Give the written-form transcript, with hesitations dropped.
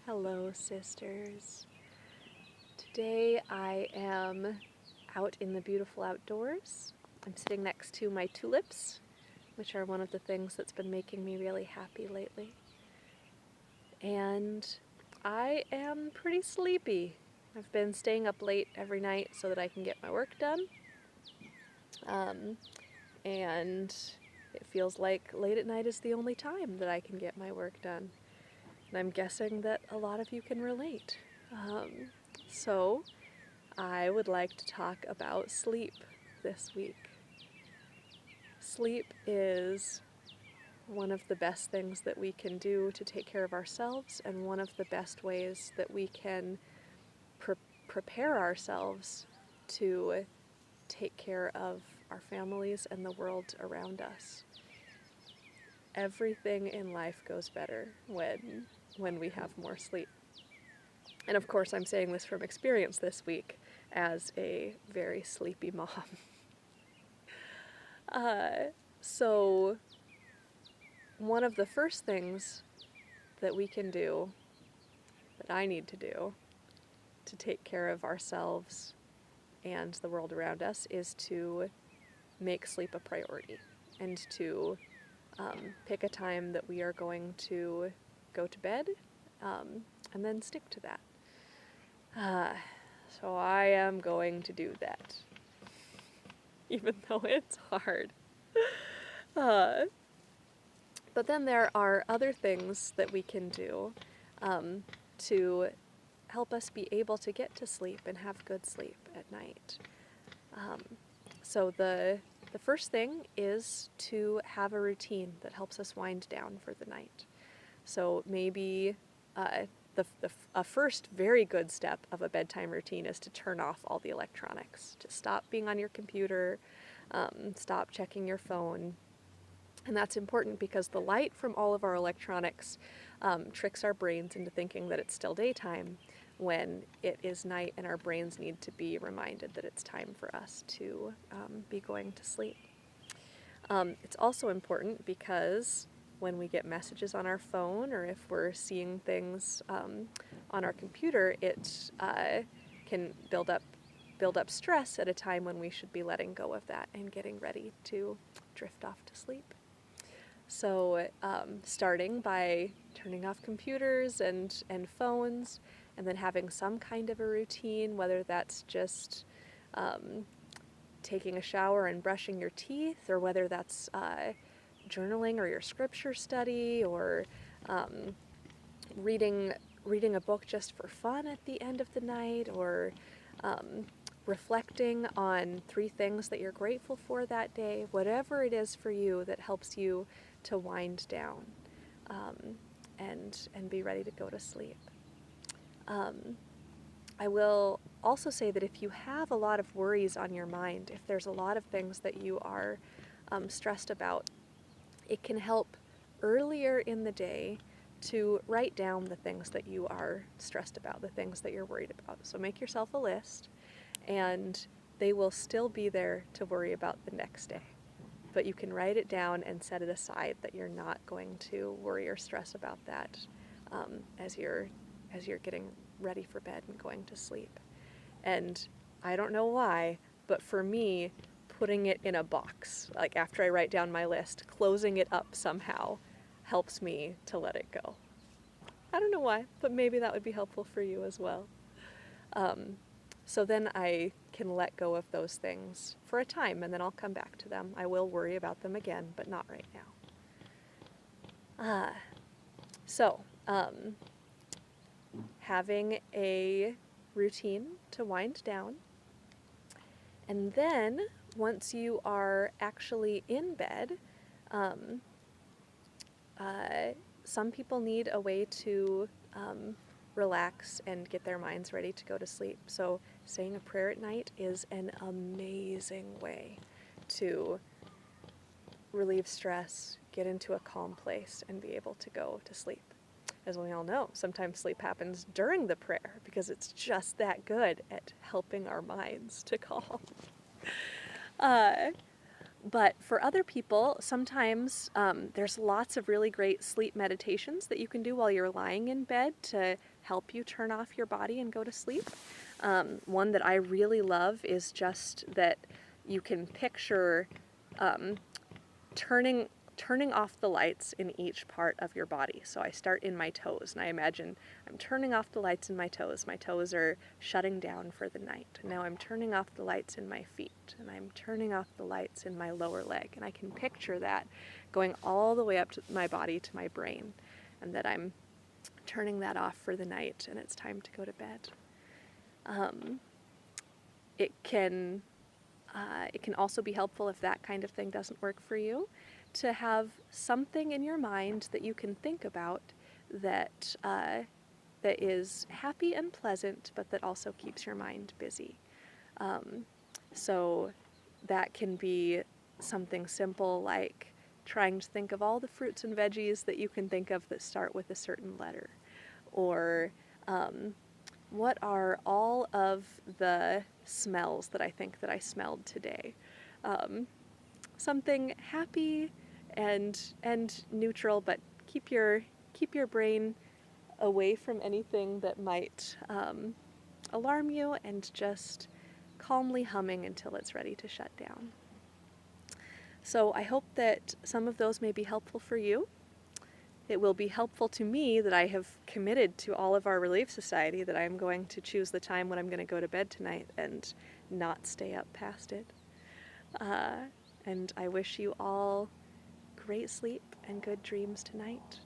Hello, sisters. Today I am out in the beautiful outdoors. I'm sitting next to my tulips, which are one of the things that's been making me really happy lately. And I am pretty sleepy. I've been staying up late every night so that I can get my work done. And it feels like late at night is the only time that I can get my work done. And I'm guessing that a lot of you can relate. So I would like to talk about sleep this week. Sleep is one of the best things that we can do to take care of ourselves, and one of the best ways that we can prepare ourselves to take care of our families and the world around us. Everything in life goes better when we have more sleep. And of course, I'm saying this from experience this week as a very sleepy mom. So one of the first things that we can do, that I need to do, to take care of ourselves and the world around us is to make sleep a priority and to pick a time that we are going to go to bed and then stick to that. So I am going to do that, even though it's hard. But then there are other things that we can do to help us be able to get to sleep and have good sleep at night. So the first thing is to have a routine that helps us wind down for the night. So maybe a first very good step of a bedtime routine is to turn off all the electronics, to stop being on your computer, stop checking your phone. And that's important because the light from all of our electronics tricks our brains into thinking that it's still daytime when it is night, and our brains need to be reminded that it's time for us to be going to sleep. It's also important because when we get messages on our phone, or if we're seeing things on our computer, it can build up stress at a time when we should be letting go of that and getting ready to drift off to sleep. So starting by turning off computers and phones, and then having some kind of a routine, whether that's just taking a shower and brushing your teeth, or whether that's journaling or your scripture study, or reading a book just for fun at the end of the night, or reflecting on 3 things that you're grateful for that day, whatever it is for you that helps you to wind down and be ready to go to sleep. I will also say that if you have a lot of worries on your mind, if there's a lot of things that you are stressed about, it can help earlier in the day to write down the things that you are stressed about, the things that you're worried about. So make yourself a list, and they will still be there to worry about the next day. But you can write it down and set it aside, that you're not going to worry or stress about that as you're getting ready for bed and going to sleep. And I don't know why, but for me, putting it in a box, like after I write down my list, closing it up somehow helps me to let it go. I don't know why, but maybe that would be helpful for you as well. So then I can let go of those things for a time, and then I'll come back to them. I will worry about them again, but not right now. So having a routine to wind down, and then once you are actually in bed, some people need a way to relax and get their minds ready to go to sleep. So saying a prayer at night is an amazing way to relieve stress, get into a calm place, and be able to go to sleep. As we all know, sometimes sleep happens during the prayer because it's just that good at helping our minds to calm. But for other people, sometimes there's lots of really great sleep meditations that you can do while you're lying in bed to help you turn off your body and go to sleep. One that I really love is just that you can picture um, turning off the lights in each part of your body. So I start in my toes, and I imagine I'm turning off the lights in my toes. My toes are shutting down for the night. Now I'm turning off the lights in my feet, and I'm turning off the lights in my lower leg. And I can picture that going all the way up to my body, to my brain, and that I'm turning that off for the night, and it's time to go to bed. It can also be helpful, if that kind of thing doesn't work for you, to have something in your mind that you can think about that that is happy and pleasant, but that also keeps your mind busy. So that can be something simple like trying to think of all the fruits and veggies that you can think of that start with a certain letter, or what are all of the smells that I think that I smelled today? Something happy and neutral, but keep your brain away from anything that might alarm you, and just calmly humming until it's ready to shut down. So I hope that some of those may be helpful for you. It will be helpful to me that I have committed to all of our Relief Society that I'm going to choose the time when I'm going to go to bed tonight and not stay up past it. And I wish you all great sleep and good dreams tonight.